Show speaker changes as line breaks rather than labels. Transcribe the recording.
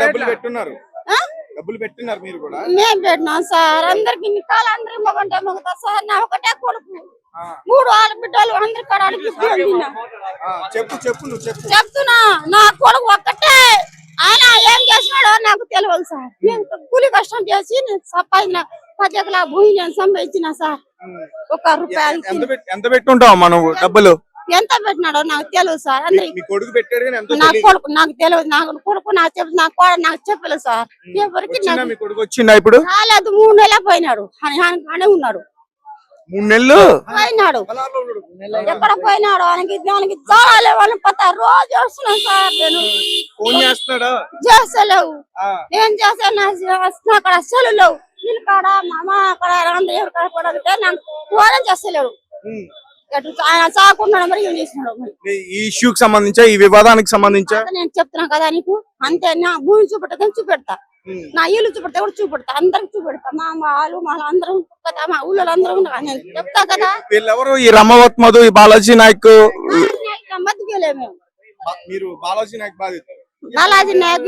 డబ్బులు పెట్టున్నారు, డబ్బులు పెట్టినారు మీరు కూడా?
మేము పెట్టినాం సార్. అందరికి అందరికి మొగంటే మొగతా సార్. నా ఒకటే కొడుకు, 3 ఆడబిడ్డలు, అందరి కడానికి
చెప్పు చెప్పు నువ్వు చెప్పు.
చెప్తున్నా, నా కొడుకు ఒక్కటే. ఆయన ఏం చేసినాడో నాకు తెలియదు సార్. నేను కూలి కష్టం చేసి సంపాదించిన 10 ఎకరాల భూమి నేను సంపాదించిన సార్. 1 రూపాయి
ఎంత పెట్టుంటావు మనం డబ్బులు?
ఎంత పెట్టినాడో నాకు తెలియదు సార్. అందరికి
కొడుకు పెట్టారు,
నా కొడుకు నాకు తెలియదు. నాకు కొడుకు నాకు చెప్పు, నా కోడ నాకు చెప్పలేదు సార్. ఎవరికి
కొడుకు వచ్చిందా ఇప్పుడు?
రాలేదు, 3 నెలలు పోయినాడు అని ఉన్నాడు.
3 నెలలు
పోయినాడు. ఎక్కడ పోయినాడు? ఆయనకి దానికి చాలే వాళ్ళని పత్తా రోజు వస్తున్నాను సార్. నేను
ఫోన్ చేస్తున్నాడా?
చేస్తలేవు. ఏం చేస్తాను? అక్కడ అస్సలు లేవు. వీళ్ళ కాడ మా అక్కడ అందరూ ఎవరి కాడ కూడా నాకు ఫోన్ చేస్తలేడు. ఆయన చాకున్నాడు, మరి ఏం చేసినాడు?
ఈ ఇష్యూకి సంబంధించా, ఈ వివాదానికి సంబంధించా
నేను చెప్తున్నా కదా నీకు. అంతే, నా భూమి చూపెట్టా చూపెడతా, నా ఇల్లు చూపెడతా కూడా చూపెడతా, అందరికి చూపెడతా. మా వాళ్ళు మా అందరం కదా, మా ఊళ్ళో అందరూ నేను చెప్తా కదా.
వీళ్ళెవరు? ఈ రమవత్ మధు, ఈ బాలాజీ నాయక్
మధ్యలో మేము
మీరు బాలాజీ నాయక్ బాధితులు.
బాలాజీ నాయక్